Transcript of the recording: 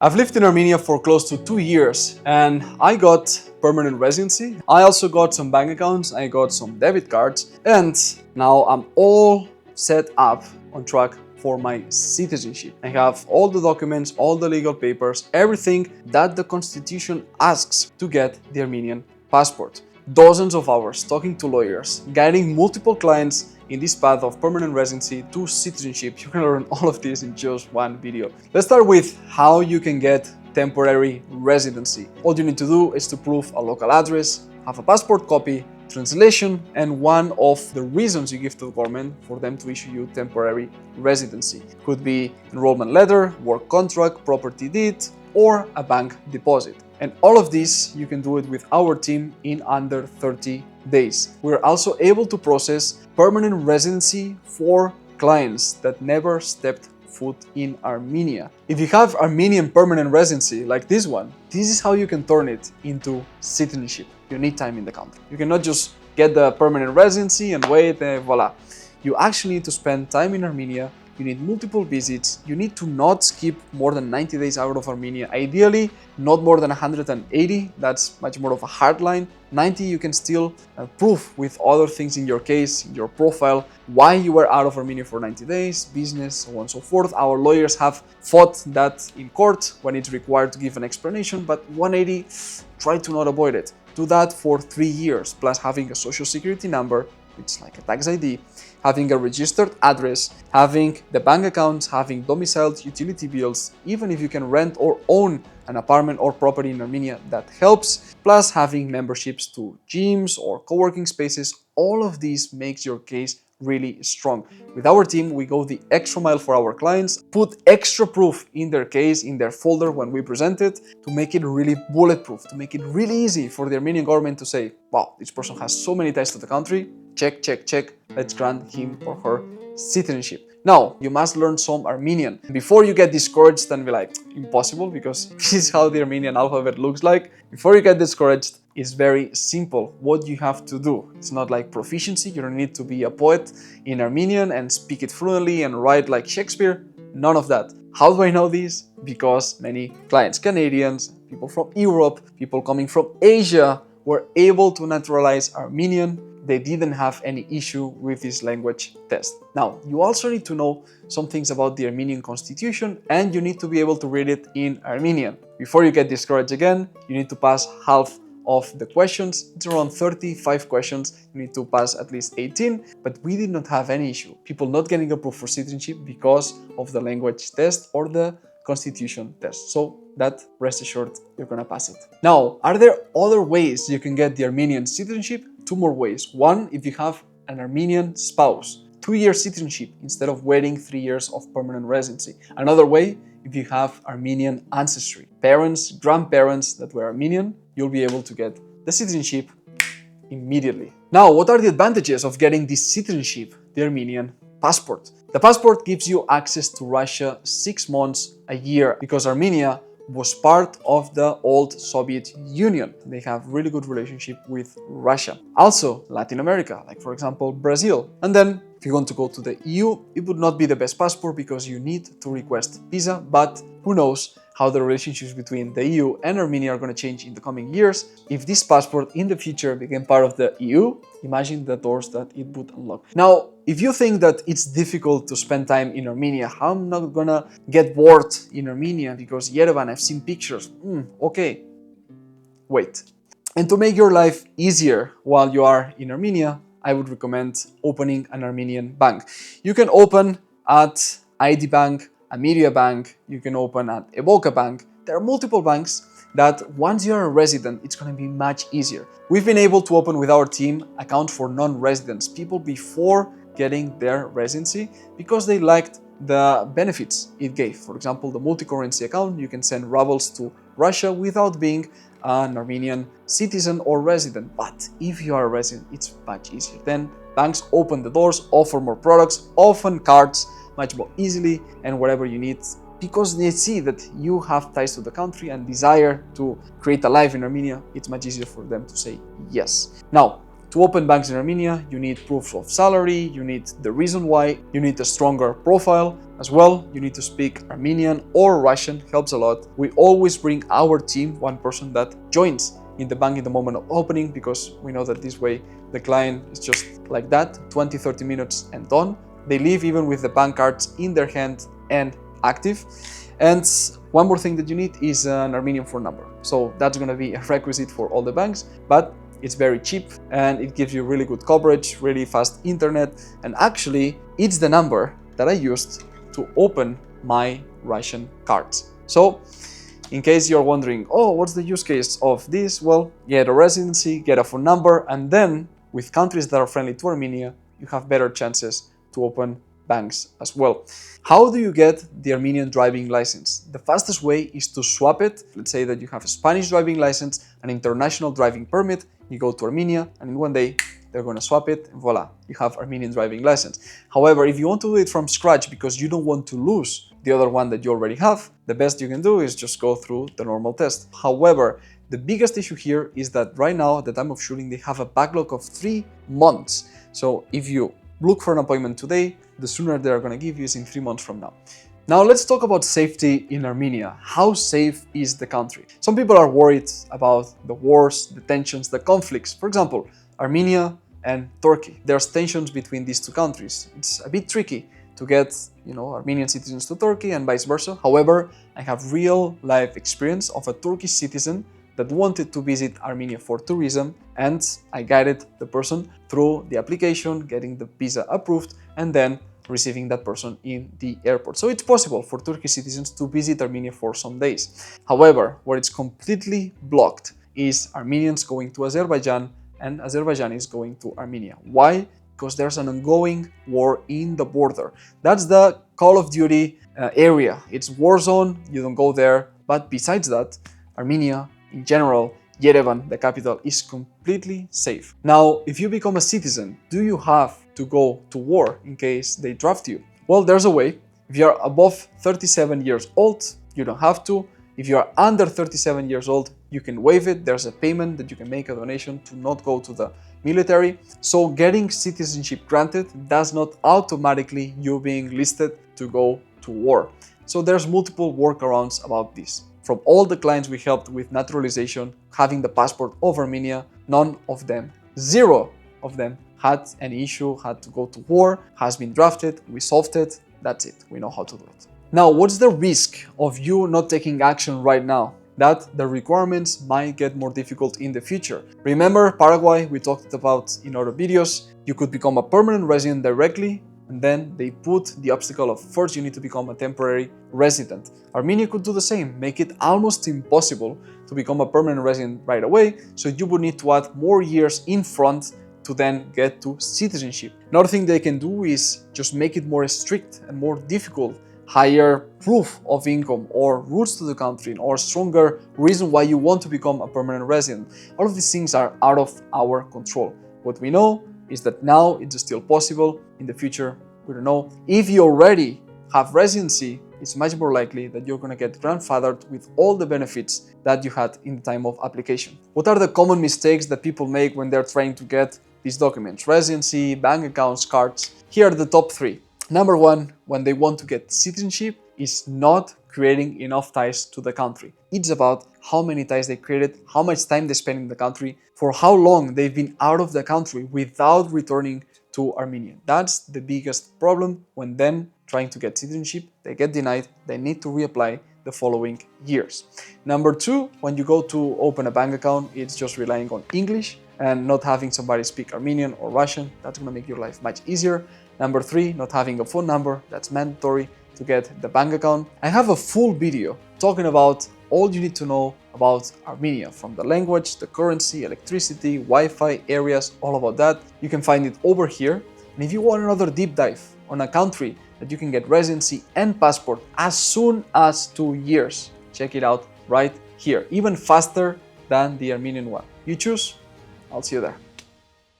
I've lived in Armenia for close to 2 years and I got permanent residency. I also got some bank accounts, I got some debit cards, and now I'm all set up on track for my citizenship. I have all the documents, all the legal papers, everything that the constitution asks to get the Armenian passport. Dozens of hours talking to lawyers, guiding multiple clients in this path of permanent residency to citizenship. You can learn all of this in just one video. Let's start with how you can get temporary residency. All you need to do is to prove a local address, have a passport copy, translation, and one of the reasons you give to the government for them to issue you temporary residency. Could be enrollment letter, work contract, property deed, or a bank deposit. And all of this, you can do it with our team in under 30 days. We're also able to process permanent residency for clients that never stepped foot in Armenia. If you have Armenian permanent residency like this one, this is how you can turn it into citizenship. You need time in the country. You cannot just get the permanent residency and wait, voila. You actually need to spend time in Armenia. You need multiple visits. You need to not skip more than 90 days out of Armenia. Ideally, not more than 180. That's much more of a hard line. 90, you can still prove with other things in your case, in your profile, why you were out of Armenia for 90 days, business, so on and so forth. Our lawyers have fought that in court when it's required to give an explanation, but 180, try to not avoid it. Do that for 3 years, plus having a social security number, it's like a tax ID, having a registered address, having the bank accounts, having domiciled utility bills, even if you can rent or own an apartment or property in Armenia, that helps, plus having memberships to gyms or co-working spaces. All of this makes your case really strong. With our team, we go the extra mile for our clients, put extra proof in their case, in their folder when we present it, to make it really bulletproof, to make it really easy for the Armenian government to say, wow, this person has so many ties to the country, check, check, check, let's grant him or her citizenship. Now, you must learn some Armenian. Before you get discouraged and be like, impossible, because this is how the Armenian alphabet looks like. Before you get discouraged, it's very simple what you have to do. It's not like proficiency. You don't need to be a poet in Armenian and speak it fluently and write like Shakespeare. None of that. How do I know this? Because many clients, Canadians, people from Europe, people coming from Asia, were able to naturalize Armenian. They didn't have any issue with this language test. Now, you also need to know some things about the Armenian constitution, and you need to be able to read it in Armenian. Before you get discouraged again, you need to pass half of the questions. It's around 35 questions. You need to pass at least 18, but we did not have any issue. People not getting approved for citizenship because of the language test or the constitution test. So that, rest assured, you're gonna pass it. Now, are there other ways you can get the Armenian citizenship? 2 more ways. One, if you have an Armenian spouse, 2-year citizenship instead of waiting 3 years of permanent residency. Another way, if you have Armenian ancestry, parents, grandparents that were Armenian, you'll be able to get the citizenship immediately. Now, what are the advantages of getting this citizenship, the Armenian passport? The passport gives you access to Russia 6 months a year because Armenia was part of the old Soviet Union. They have really good relationship with Russia. Also, Latin America, like for example, Brazil. And then if you want to go to the EU, it would not be the best passport because you need to request visa, but who knows how the relationships between the EU and Armenia are going to change in the coming years. If this passport in the future became part of the EU, imagine the doors that it would unlock. Now, if you think that it's difficult to spend time in Armenia, how I'm not gonna get bored in Armenia because Yerevan, I've seen pictures. Okay, wait. And to make your life easier while you are in Armenia, I would recommend opening an Armenian bank. You can open at ID Bank, Ameria Bank, you can open at Evoca Bank. There are multiple banks that once you're a resident, it's going to be much easier. We've been able to open with our team account for non-residents, people before getting their residency, because they liked the benefits it gave. For example, the multi-currency account, you can send rubles to Russia without being an Armenian citizen or resident. But if you are a resident, it's much easier. Then banks open the doors, offer more products, often cards, much more easily, and whatever you need, because they see that you have ties to the country and desire to create a life in Armenia. It's much easier for them to say yes. Now, to open banks in Armenia, you need proof of salary, you need the reason why, you need a stronger profile, As well, you need to speak Armenian or Russian, helps a lot. We always bring our team, one person that joins in the bank in the moment of opening, because we know that this way the client is just like that, 20-30 minutes and done. They leave even with the bank cards in their hand and active. And one more thing that you need is an Armenian phone number. So that's going to be a requisite for all the banks, but it's very cheap and it gives you really good coverage, really fast internet. And actually, it's the number that I used to open my Russian cards. So in case you're wondering, oh, what's the use case of this? Well, get a residency, get a phone number, and then with countries that are friendly to Armenia, you have better chances to open banks as well. How do you get the Armenian driving license? The fastest way is to swap it. Let's say that you have a Spanish driving license, an international driving permit, you go to Armenia, and in one day, they're going to swap it, and voila, you have Armenian driving license. However, if you want to do it from scratch because you don't want to lose the other one that you already have, the best you can do is just go through the normal test. However, the biggest issue here is that right now, at the time of shooting, they have a backlog of 3 months. So if you look for an appointment today, the sooner they're going to give you is in 3 months from now. Now let's talk about safety in Armenia. How safe is the country? Some people are worried about the wars, the tensions, the conflicts. For example, Armenia and Turkey. There's tensions between these two countries. It's a bit tricky to get, Armenian citizens to Turkey and vice versa. However, I have real life experience of a Turkish citizen that wanted to visit Armenia for tourism, and I guided the person through the application, getting the visa approved, and then receiving that person in the airport. So it's possible for Turkish citizens to visit Armenia for some days. However, where it's completely blocked is Armenians going to Azerbaijan and Azerbaijanis going to Armenia. Why? Because there's an ongoing war in the border. That's the Call of Duty area. It's war zone, you don't go there. But besides that, Armenia in general, Yerevan, the capital, is completely safe. Now, if you become a citizen, do you have to go to war in case they draft you? Well, there's a way. If you're above 37 years old, you don't have to. If you are under 37 years old, you can waive it. There's a payment that you can make, a donation to not go to the military. So getting citizenship granted does not automatically you being listed to go to war. So there's multiple workarounds about this. From all the clients we helped with naturalization, having the passport of Armenia, none of them, 0 of them had an issue, had to go to war, has been drafted, we solved it, that's it, we know how to do it. Now, what's the risk of you not taking action right now? That the requirements might get more difficult in the future. Remember Paraguay, we talked about in other videos, you could become a permanent resident directly, and then they put the obstacle of first you need to become a temporary resident. Armenia could do the same, make it almost impossible to become a permanent resident right away, so you would need to add more years in front to then get to citizenship. Another thing they can do is just make it more strict and more difficult, higher proof of income or roots to the country or stronger reason why you want to become a permanent resident. All of these things are out of our control. What we know is that now it's still possible. In the future, we don't know. If you already have residency, it's much more likely that you're going to get grandfathered with all the benefits that you had in the time of application. What are the common mistakes that people make when they're trying to get these documents? Residency, bank accounts, cards. Here are the top 3. Number 1, when they want to get citizenship, is not creating enough ties to the country. It's about how many ties they created, how much time they spend in the country, for how long they've been out of the country without returning to Armenia. That's the biggest problem when then trying to get citizenship, they get denied, they need to reapply the following years. Number 2, when you go to open a bank account, it's just relying on English and not having somebody speak Armenian or Russian. That's going to make your life much easier. Number 3, not having a phone number. That's mandatory to get the bank account. I have a full video talking about all you need to know about Armenia, from the language, the currency, electricity, Wi-Fi, areas, all about that. You can find it over here. And if you want another deep dive on a country that you can get residency and passport as soon as 2 years, check it out right here, even faster than the Armenian one. You choose, I'll see you there.